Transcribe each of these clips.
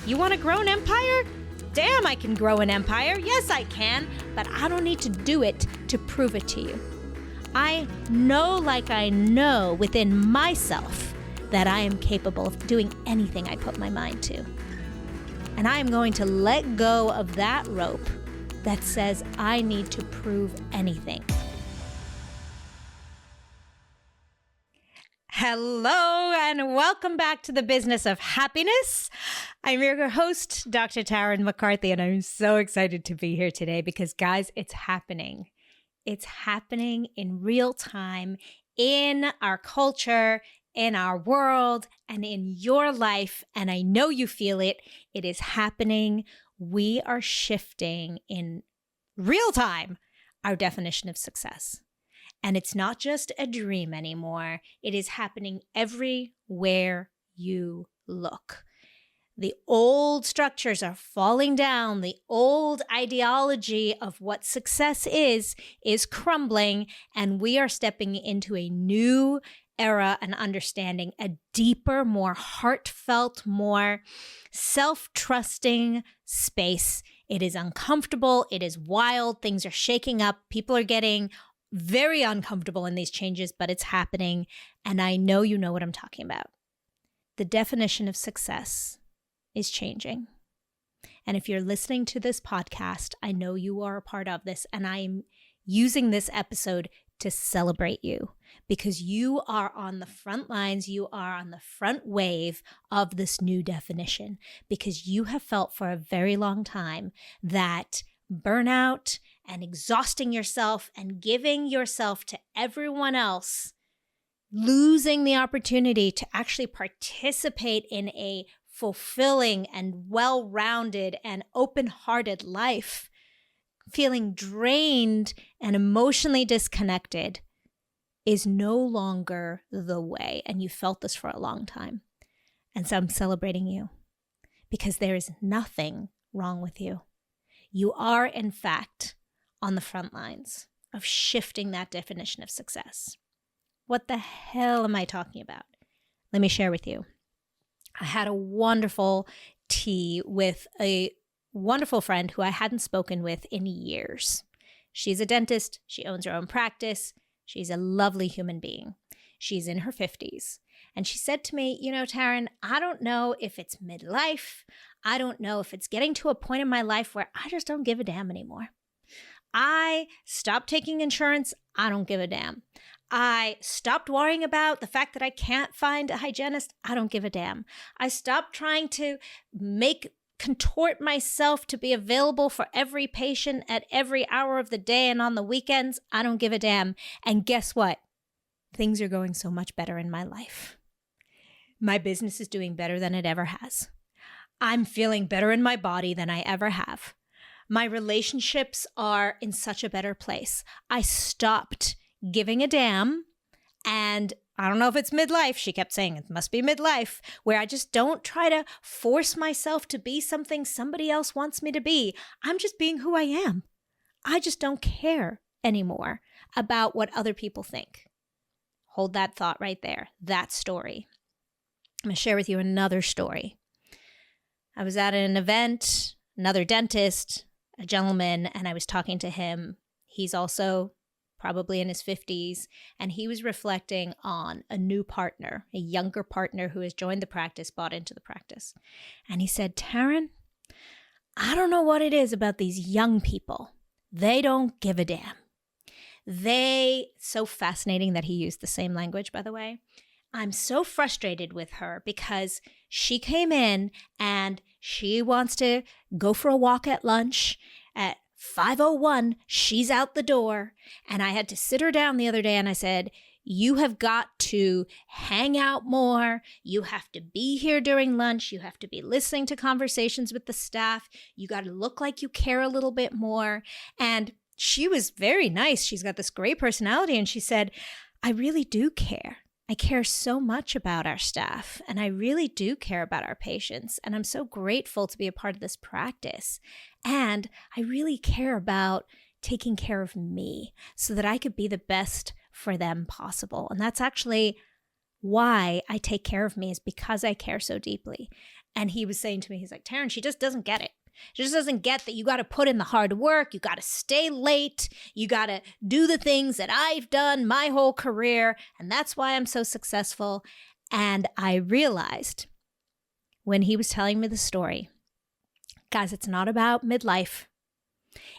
You want to grow an empire? Damn, I can grow an empire. Yes, I can, but I don't need to do it to prove it to you. I know, like I know within myself, that I am capable of doing anything I put my mind to. And I am going to let go of that rope that says I need to prove anything. Hello and welcome back to the Business of Happiness. I'm your host, Dr. Tarryn MacCarthy, and I'm so excited to be here today because, guys, it's happening. It's happening in real time in our culture, in our world, and in your life. And I know you feel it. It is happening. We are shifting in real time our definition of success. And it's not just a dream anymore. It is happening everywhere you look. The old structures are falling down. The old ideology of what success is crumbling. And we are stepping into a new era and understanding, a deeper, more heartfelt, more self-trusting space. It is uncomfortable. It is wild. Things are shaking up. People are getting very uncomfortable in these changes, but it's happening. And I know you know what I'm talking about. The definition of success is changing. And if you're listening to this podcast, I know you are a part of this. And I'm using this episode to celebrate you because you are on the front lines. You are on the front wave of this new definition because you have felt for a very long time that burnout and exhausting yourself and giving yourself to everyone else, losing the opportunity to actually participate in a fulfilling and well-rounded and open-hearted life, feeling drained and emotionally disconnected is no longer the way. And you felt this for a long time. And so I'm celebrating you because there is nothing wrong with you. You are, in fact, on the front lines of shifting that definition of success. What the hell am I talking about? Let me share with you. I had a wonderful tea with a wonderful friend who I hadn't spoken with in years. She's a dentist. She owns her own practice. She's a lovely human being. She's in her 50s. And she said to me, Tarryn, I don't know if it's midlife. I don't know if it's getting to a point in my life where I just don't give a damn anymore. I stopped taking insurance. I don't give a damn. I stopped worrying about the fact that I can't find a hygienist. I don't give a damn. I stopped trying to contort myself to be available for every patient at every hour of the day and on the weekends. I don't give a damn. And guess what? Things are going so much better in my life. My business is doing better than it ever has. I'm feeling better in my body than I ever have. My relationships are in such a better place. I stopped giving a damn, and I don't know if it's midlife. She kept saying it must be midlife, where I just don't try to force myself to be something somebody else wants me to be. I'm just being who I am. I just don't care anymore about what other people think. Hold that thought right there, that story. I'm going to share with you another story. I was at an event, another dentist, a gentleman, and I was talking to him. He's also probably in his 50s, and he was reflecting on a new partner, a younger partner who has joined the practice, bought into the practice. And he said, Tarryn, I don't know what it is about these young people. They don't give a damn. So fascinating that he used the same language, by the way. I'm so frustrated with her because she came in and she wants to go for a walk at lunch. At 5:01, she's out the door. And I had to sit her down the other day and I said, you have got to hang out more. You have to be here during lunch. You have to be listening to conversations with the staff. You got to look like you care a little bit more. And she was very nice. She's got this great personality. And she said, I really do care. I care so much about our staff, and I really do care about our patients, and I'm so grateful to be a part of this practice. And I really care about taking care of me so that I could be the best for them possible. And that's actually why I take care of me, is because I care so deeply. And he was saying to me, he's like, Tarryn, she just doesn't get it. She just doesn't get that you got to put in the hard work. You got to stay late. You got to do the things that I've done my whole career. And that's why I'm so successful. And I realized when he was telling me the story, guys, it's not about midlife.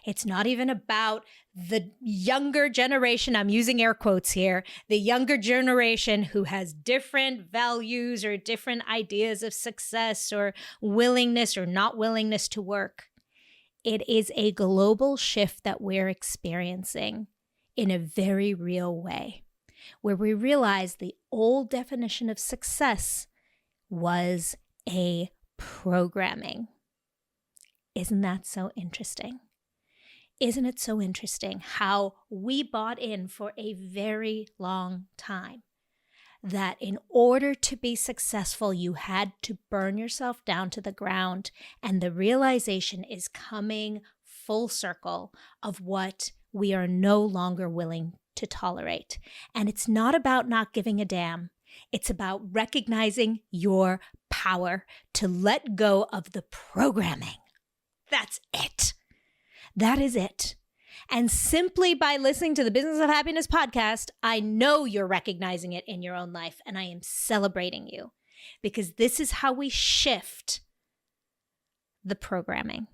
It's not even about the younger generation. I'm using air quotes here. The younger generation who has different values or different ideas of success or willingness or not willingness to work. It is a global shift that we're experiencing in a very real way, where we realize the old definition of success was a programming. Isn't that so interesting? Isn't it so interesting how we bought in for a very long time that in order to be successful, you had to burn yourself down to the ground, and the realization is coming full circle of what we are no longer willing to tolerate. And it's not about not giving a damn. It's about recognizing your power to let go of the programming. That's it. That is it. And simply by listening to the Business of Happiness podcast, I know you're recognizing it in your own life, and I am celebrating you because this is how we shift the programming.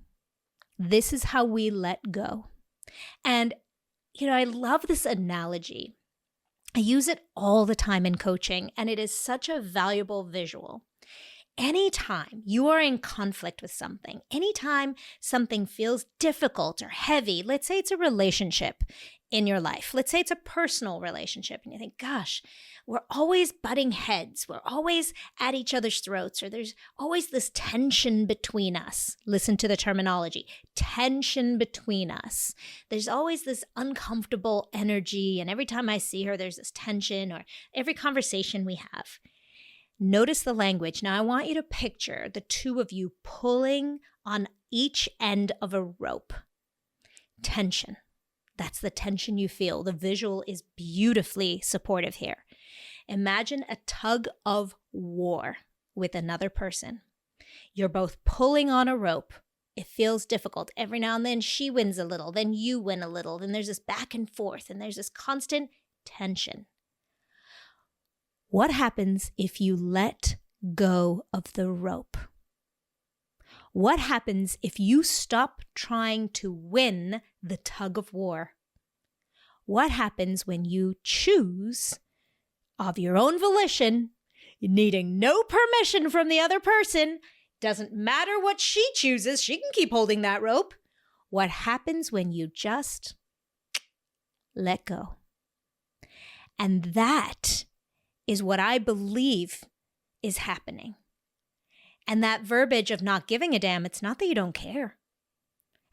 This is how we let go. And, I love this analogy. I use it all the time in coaching, and it is such a valuable visual. Anytime you are in conflict with something, anytime something feels difficult or heavy, let's say it's a relationship in your life, let's say it's a personal relationship, and you think, gosh, we're always butting heads, we're always at each other's throats, or there's always this tension between us. Listen to the terminology, tension between us. There's always this uncomfortable energy, and every time I see her, there's this tension, or every conversation we have. Notice the language. Now, I want you to picture the two of you pulling on each end of a rope. Tension. That's the tension you feel. The visual is beautifully supportive here. Imagine a tug of war with another person. You're both pulling on a rope. It feels difficult. Every now and then she wins a little, then you win a little, then there's this back and forth, and there's this constant tension. What happens if you let go of the rope? What happens if you stop trying to win the tug of war? What happens when you choose, of your own volition, needing no permission from the other person? Doesn't matter what she chooses, she can keep holding that rope. What happens when you just let go? And that is what I believe is happening. And that verbiage of not giving a damn, it's not that you don't care.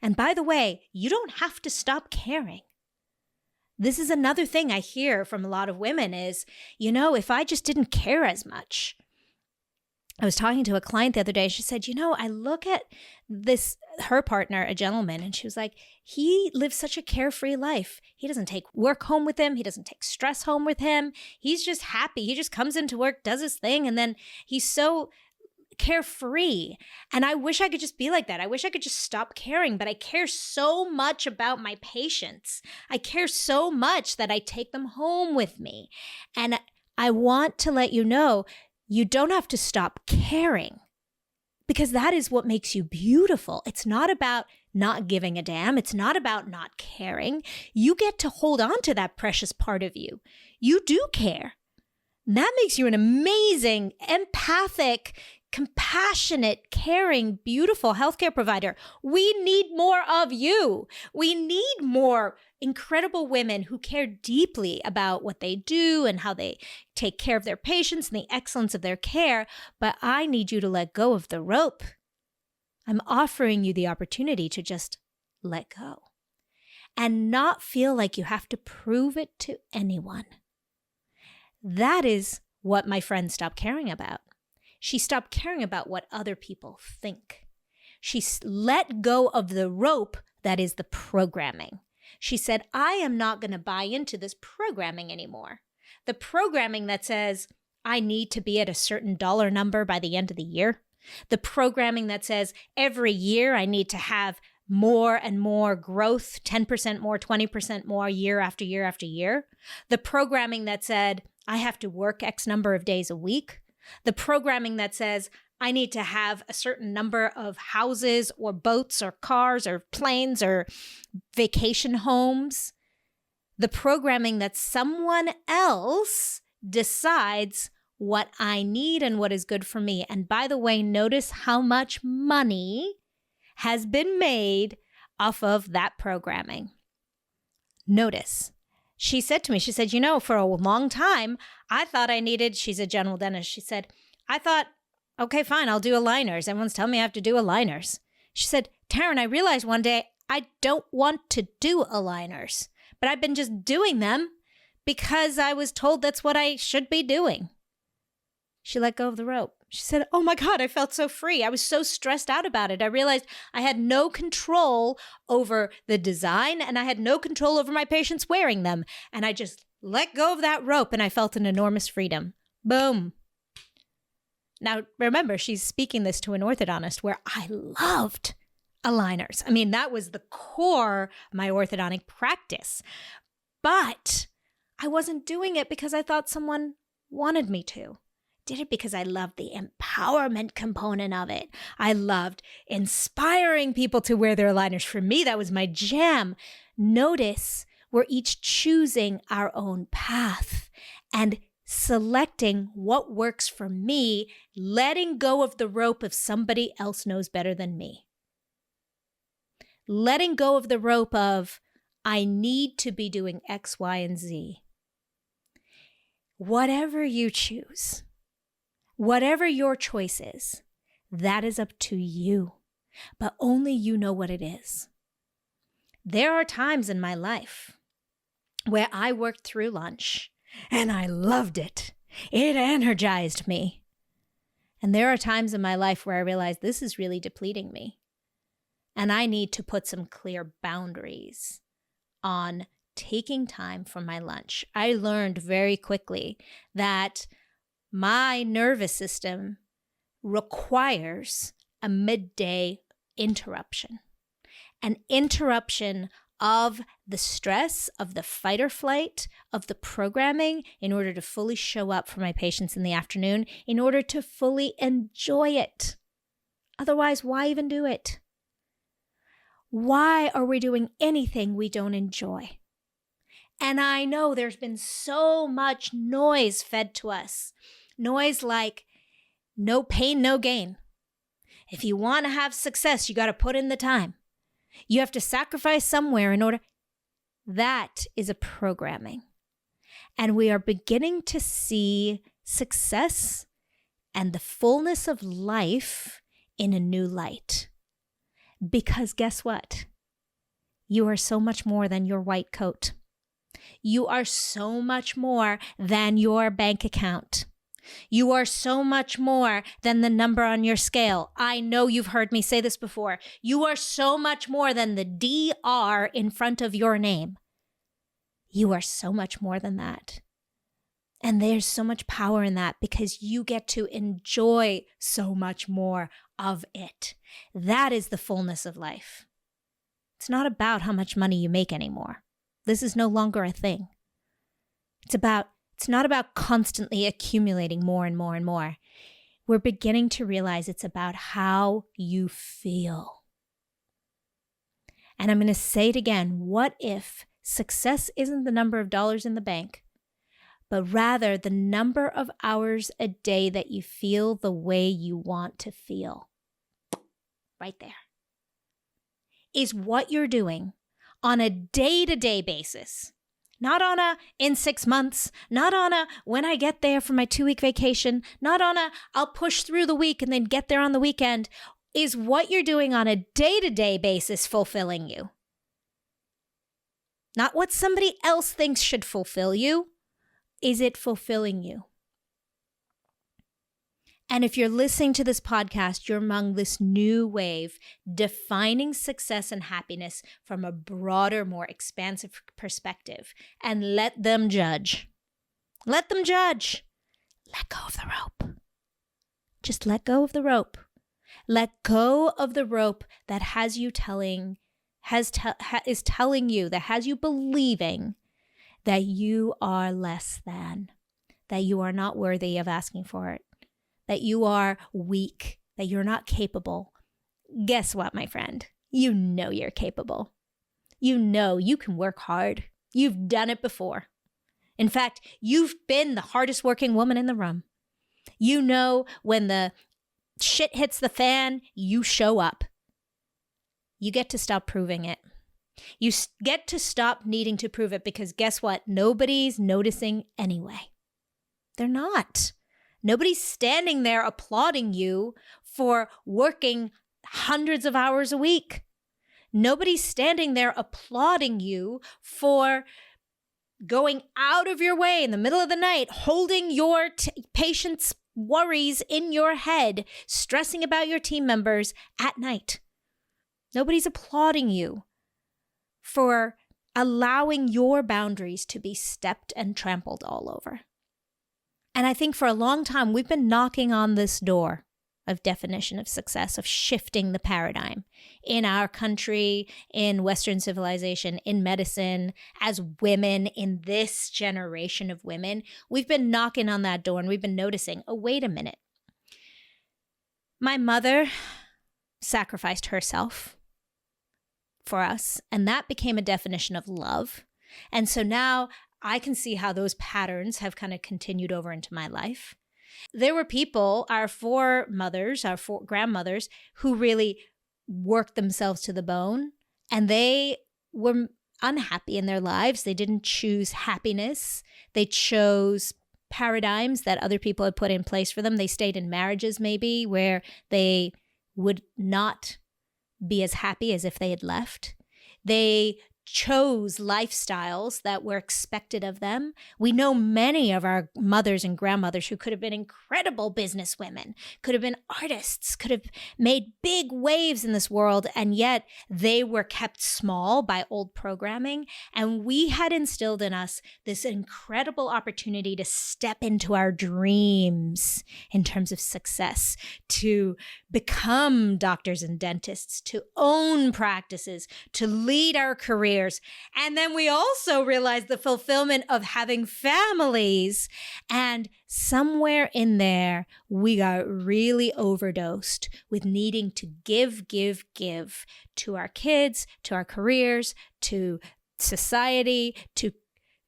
And by the way, you don't have to stop caring. This is another thing I hear from a lot of women is, if I just didn't care as much. I was talking to a client the other day. She said, I look at her partner, a gentleman, and she was like, he lives such a carefree life. He doesn't take work home with him. He doesn't take stress home with him. He's just happy. He just comes into work, does his thing, and then he's so carefree. And I wish I could just be like that. I wish I could just stop caring, but I care so much about my patients. I care so much that I take them home with me. And I want to let you know, you don't have to stop caring because that is what makes you beautiful. It's not about not giving a damn. It's not about not caring. You get to hold on to that precious part of you. You do care. And that makes you an amazing, empathic, compassionate, caring, beautiful healthcare provider. We need more of you. We need more incredible women who care deeply about what they do and how they take care of their patients and the excellence of their care. But I need you to let go of the rope. I'm offering you the opportunity to just let go and not feel like you have to prove it to anyone. That is what my friend stopped caring about. She stopped caring about what other people think. She let go of the rope that is the programming. She said, I am not going to buy into this programming anymore. The programming that says, I need to be at a certain dollar number by the end of the year. The programming that says every year I need to have more and more growth, 10% more, 20% more year after year after year. The programming that said I have to work X number of days a week. The programming that says I need to have a certain number of houses or boats or cars or planes or vacation homes. The programming that someone else decides what I need and what is good for me. And by the way, notice how much money has been made off of that programming. Notice. She said to me, for a long time, I thought I needed, she's a general dentist. She said, I thought, okay, fine, I'll do aligners. Everyone's telling me I have to do aligners. She said, Tarryn, I realized one day I don't want to do aligners, but I've been just doing them because I was told that's what I should be doing. She let go of the rope. She said, oh my God, I felt so free. I was so stressed out about it. I realized I had no control over the design and I had no control over my patients wearing them. And I just let go of that rope and I felt an enormous freedom. Boom. Now, remember, she's speaking this to an orthodontist where I loved aligners. I mean, that was the core of my orthodontic practice. But I wasn't doing it because I thought someone wanted me to. Did it because I loved the empowerment component of it. I loved inspiring people to wear their aligners. For me, that was my jam. Notice we're each choosing our own path and selecting what works for me, letting go of the rope if somebody else knows better than me. Letting go of the rope of, I need to be doing X, Y, and Z. Whatever you choose, whatever your choice is, that is up to you, but only you know what it is. There are times in my life where I worked through lunch and I loved it. It energized me. And there are times in my life where I realized this is really depleting me. And I need to put some clear boundaries on taking time for my lunch. I learned very quickly that my nervous system requires a midday interruption, an interruption of the stress, of the fight or flight, of the programming in order to fully show up for my patients in the afternoon, in order to fully enjoy it. Otherwise, why even do it? Why are we doing anything we don't enjoy? And I know there's been so much noise fed to us. Noise like, no pain, no gain. If you want to have success, you got to put in the time. You have to sacrifice somewhere in order. That is a programming. And we are beginning to see success and the fullness of life in a new light. Because guess what? You are so much more than your white coat. You are so much more than your bank account. You are so much more than the number on your scale. I know you've heard me say this before. You are so much more than the DR in front of your name. You are so much more than that. And there's so much power in that because you get to enjoy so much more of it. That is the fullness of life. It's not about how much money you make anymore. This is no longer a thing. It's not about constantly accumulating more and more and more. We're beginning to realize it's about how you feel. And I'm going to say it again. What if success isn't the number of dollars in the bank, but rather the number of hours a day that you feel the way you want to feel? Right there. Is what you're doing on a day-to-day basis. Not on a in 6 months, not on a when I get there for my 2-week vacation, not on a I'll push through the week and then get there on the weekend. Is what you're doing on a day-to-day basis fulfilling you? Not what somebody else thinks should fulfill you. Is it fulfilling you? And if you're listening to this podcast, you're among this new wave, defining success and happiness from a broader, more expansive perspective. And let them judge. Let them judge. Let go of the rope. Just let go of the rope Let go of the rope that has you is telling you, that has you believing that you are less than, that you are not worthy of asking for it, that you are weak, that you're not capable. Guess what, my friend? You know you're capable. You know you can work hard. You've done it before. In fact, you've been the hardest working woman in the room. You know when the shit hits the fan, you show up. You get to stop proving it. You get to stop needing to prove it, because guess what? Nobody's noticing anyway. They're not. Nobody's standing there applauding you for working hundreds of hours a week. Nobody's standing there applauding you for going out of your way in the middle of the night, holding your patient's worries in your head, stressing about your team members at night. Nobody's applauding you for allowing your boundaries to be stepped and trampled all over. And I think for a long time, we've been knocking on this door of definition of success, of shifting the paradigm in our country, in Western civilization, in medicine, as women, in this generation of women. We've been knocking on that door and we've been noticing, oh, wait a minute. My mother sacrificed herself for us, and that became a definition of love. And so now I can see how those patterns have kind of continued over into my life. There were people, our four grandmothers, who really worked themselves to the bone, and they were unhappy in their lives. They didn't choose happiness. They chose paradigms that other people had put in place for them. They stayed in marriages maybe where they would not be as happy as if they had left. They chose lifestyles that were expected of them. We know many of our mothers and grandmothers who could have been incredible businesswomen, could have been artists, could have made big waves in this world, and yet they were kept small by old programming. And we had instilled in us this incredible opportunity to step into our dreams in terms of success, to become doctors and dentists, to own practices, to lead our careers. And then we also realized the fulfillment of having families. And somewhere in there, we got really overdosed with needing to give to our kids, to our careers, to society, to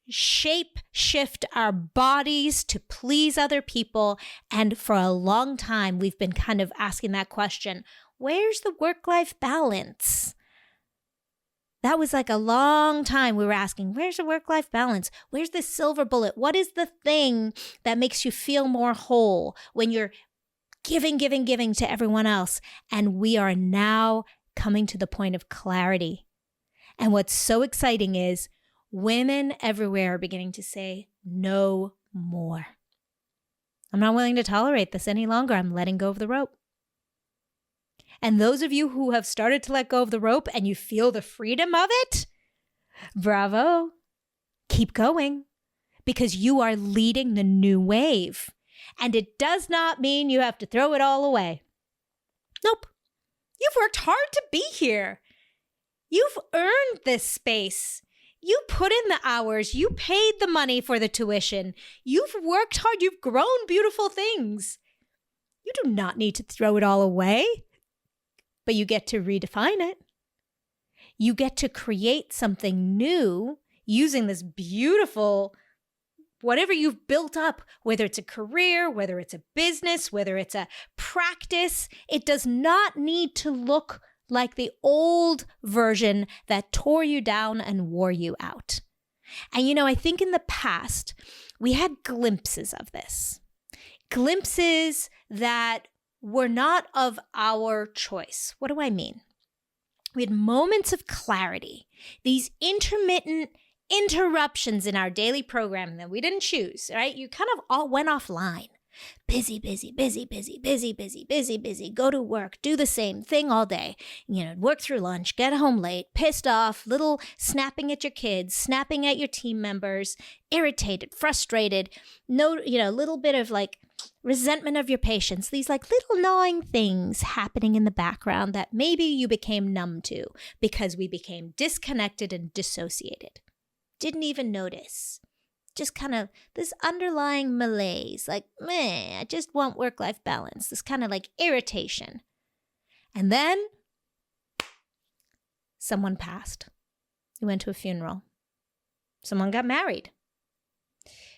shift our bodies to please other people. And for a long time, we've been kind of asking that question, where's the work-life balance? That was like a long time we were asking, where's the work-life balance? Where's the silver bullet? What is the thing that makes you feel more whole when you're giving to everyone else? And we are now coming to the point of clarity. And what's so exciting is women everywhere are beginning to say, no more. I'm not willing to tolerate this any longer. I'm letting go of the rope. And those of you who have started to let go of the rope and you feel the freedom of it, bravo. Keep going, because you are leading the new wave. And it does not mean you have to throw it all away. Nope. You've worked hard to be here. You've earned this space. You put in the hours. You paid the money for the tuition. You've worked hard. You've grown beautiful things. You do not need to throw it all away. But you get to redefine it. You get to create something new using this beautiful, whatever you've built up, whether it's a career, whether it's a business, whether it's a practice. It does not need to look like the old version that tore you down and wore you out. And I think in the past, we had glimpses of this. Glimpses that were not of our choice. What do I mean? We had moments of clarity, these intermittent interruptions in our daily programming that we didn't choose, right? You kind of all went offline. Busy, busy, busy, busy, busy, busy, busy, busy. Go to work, do the same thing all day. Work through lunch, get home late, pissed off, little snapping at your kids, snapping at your team members, irritated, frustrated, little bit of like resentment of your patients, these like little gnawing things happening in the background that maybe you became numb to because we became disconnected and dissociated. Didn't even notice. Just kind of this underlying malaise, like, I just want work-life balance, this kind of like irritation. And then someone passed. You went to a funeral. Someone got married.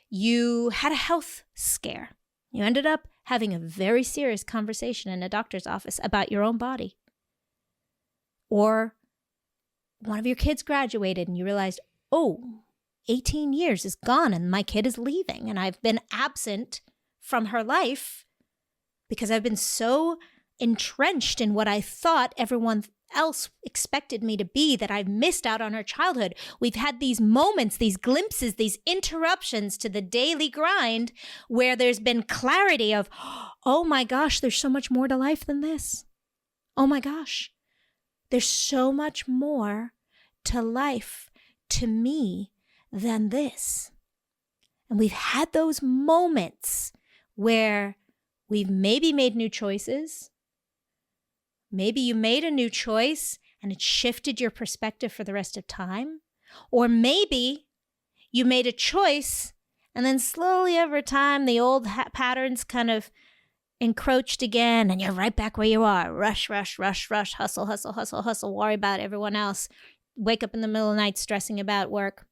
You had a health scare. You ended up having a very serious conversation in a doctor's office about your own body. Or one of your kids graduated and you realized, 18 years is gone and my kid is leaving and I've been absent from her life because I've been so entrenched in what I thought everyone else expected me to be that I've missed out on her childhood. We've had these moments, these glimpses, these interruptions to the daily grind where there's been clarity of, oh my gosh, there's so much more to life than this. Oh my gosh, there's so much more to life, to me, than this. And we've had those moments where we've maybe made new choices. Maybe you made a new choice and it shifted your perspective for the rest of time. Or maybe you made a choice and then slowly over time the old patterns kind of encroached again and you're right back where you are. Rush, rush, rush, rush, hustle, hustle, hustle, hustle, worry about everyone else. Wake up in the middle of the night stressing about work.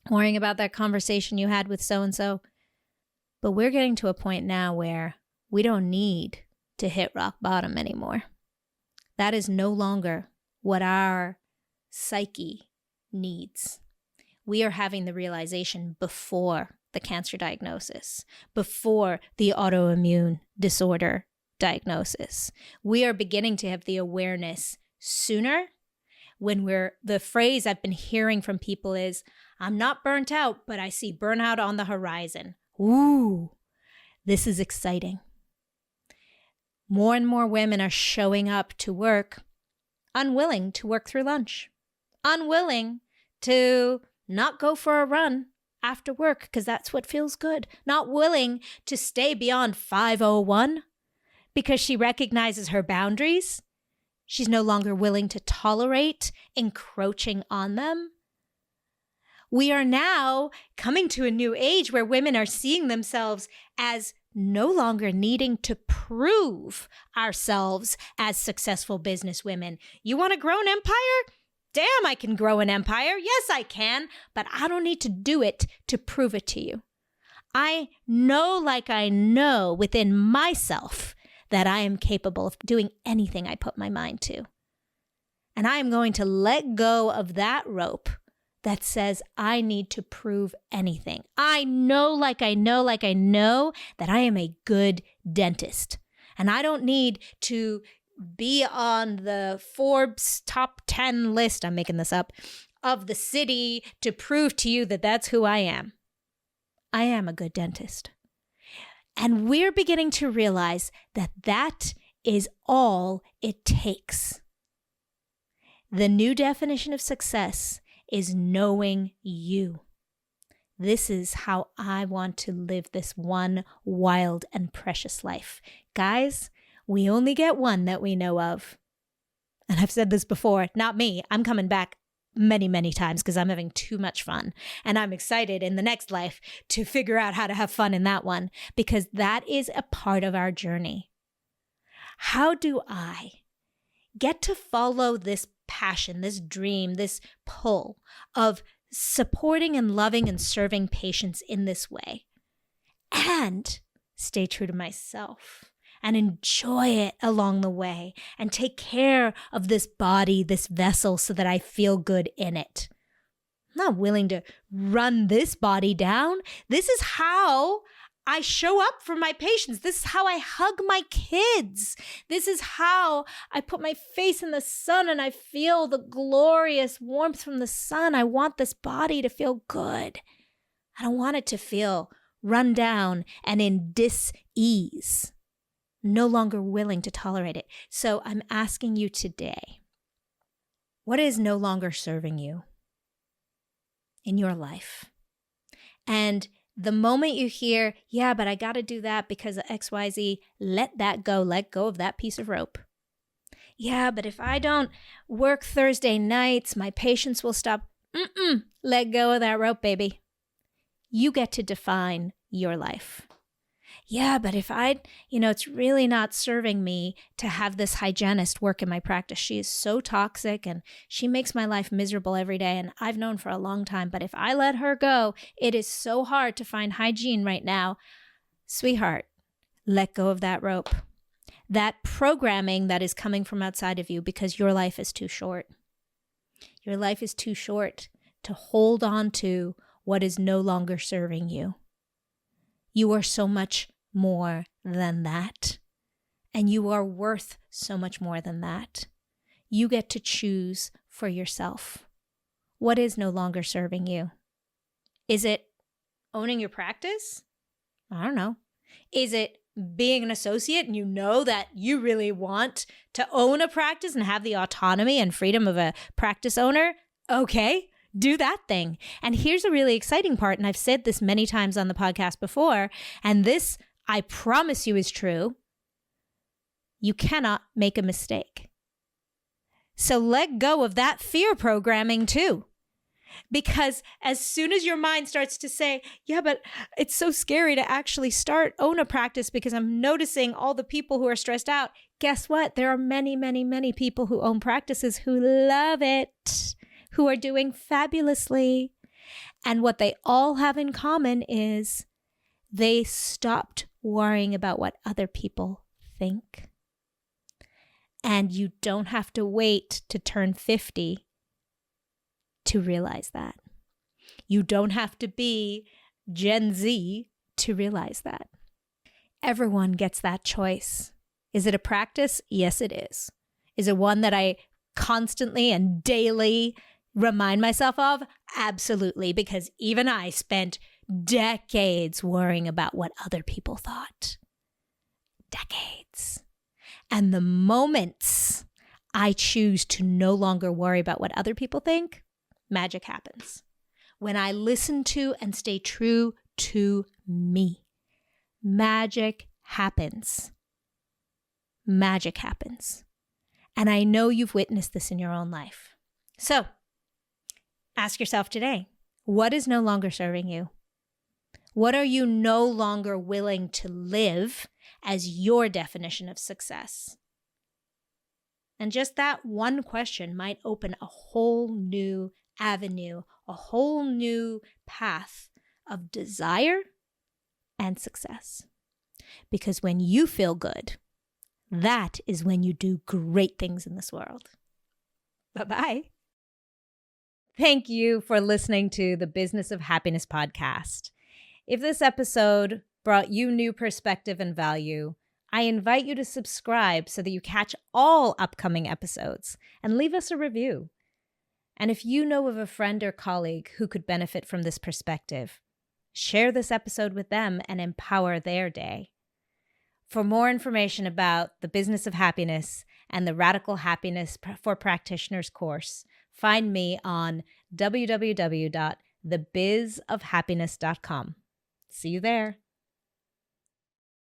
Worrying about that conversation you had with so-and-so. But we're getting to a point now where we don't need to hit rock bottom anymore. That is no longer what our psyche needs. We are having the realization before the cancer diagnosis, before the autoimmune disorder diagnosis. We are beginning to have the awareness sooner when the phrase I've been hearing from people is, I'm not burnt out, but I see burnout on the horizon. Ooh, this is exciting. More and more women are showing up to work unwilling to work through lunch, unwilling to not go for a run after work because that's what feels good, not willing to stay beyond 5:01 because she recognizes her boundaries. She's no longer willing to tolerate encroaching on them. We are now coming to a new age where women are seeing themselves as no longer needing to prove ourselves as successful businesswomen. You want to grow an empire? Damn, I can grow an empire. Yes, I can, but I don't need to do it to prove it to you. I know, like I know within myself, that I am capable of doing anything I put my mind to. And I am going to let go of that rope that says I need to prove anything. I know, like I know that I am a good dentist. And I don't need to be on the Forbes top 10 list, I'm making this up, of the city to prove to you that that's who I am. I am a good dentist. And we're beginning to realize that that is all it takes. The new definition of success is knowing you. This is how I want to live this one wild and precious life. Guys, we only get one that we know of. And I've said this before, not me. I'm coming back many, many times because I'm having too much fun. And I'm excited in the next life to figure out how to have fun in that one because that is a part of our journey. How do I get to follow this passion, this dream, this pull of supporting and loving and serving patients in this way and stay true to myself and enjoy it along the way and take care of this body, this vessel, so that I feel good in it? I'm not willing to run this body down. This is how I show up for my patients. This is how I hug my kids. This is how I put my face in the sun and I feel the glorious warmth from the sun. I want this body to feel good. I don't want it to feel run down, and in dis-ease. No longer willing to tolerate it. So I'm asking you today, what is no longer serving you in your life? And the moment you hear, yeah, but I got to do that because of XYZ, let that go. Let go of that piece of rope. Yeah, but if I don't work Thursday nights, my patients will stop. Let go of that rope, baby. You get to define your life. Yeah, but if it's really not serving me to have this hygienist work in my practice. She is so toxic and she makes my life miserable every day. And I've known for a long time, but if I let her go, it is so hard to find hygiene right now. Sweetheart, let go of that rope. That programming that is coming from outside of you because your life is too short. Your life is too short to hold on to what is no longer serving you. You are so much more than that. And you are worth so much more than that. You get to choose for yourself. What is no longer serving you? Is it owning your practice? I don't know. Is it being an associate and you know that you really want to own a practice and have the autonomy and freedom of a practice owner? Okay. Do that thing. And here's a really exciting part, and I've said this many times on the podcast before, and this, I promise you, is true. You cannot make a mistake. So let go of that fear programming too. Because as soon as your mind starts to say, yeah, but it's so scary to actually own a practice because I'm noticing all the people who are stressed out. Guess what? There are many, many, many people who own practices who love it, who are doing fabulously. And what they all have in common is they stopped worrying about what other people think. And you don't have to wait to turn 50 to realize that. You don't have to be Gen Z to realize that. Everyone gets that choice. Is it a practice? Yes, it is. Is it one that I constantly and daily remind myself of? Absolutely, because even I spent decades worrying about what other people thought. Decades. And the moments I choose to no longer worry about what other people think, magic happens. When I listen to and stay true to me, magic happens. Magic happens. And I know you've witnessed this in your own life. So, ask yourself today, what is no longer serving you? What are you no longer willing to live as your definition of success? And just that one question might open a whole new avenue, a whole new path of desire and success. Because when you feel good, that is when you do great things in this world. Bye-bye. Thank you for listening to the Business of Happiness podcast. If this episode brought you new perspective and value, I invite you to subscribe so that you catch all upcoming episodes and leave us a review. And if you know of a friend or colleague who could benefit from this perspective, share this episode with them and empower their day. For more information about the Business of Happiness and the Radical Happiness for Practitioners course, find me on www.thebizofhappiness.com. See you there.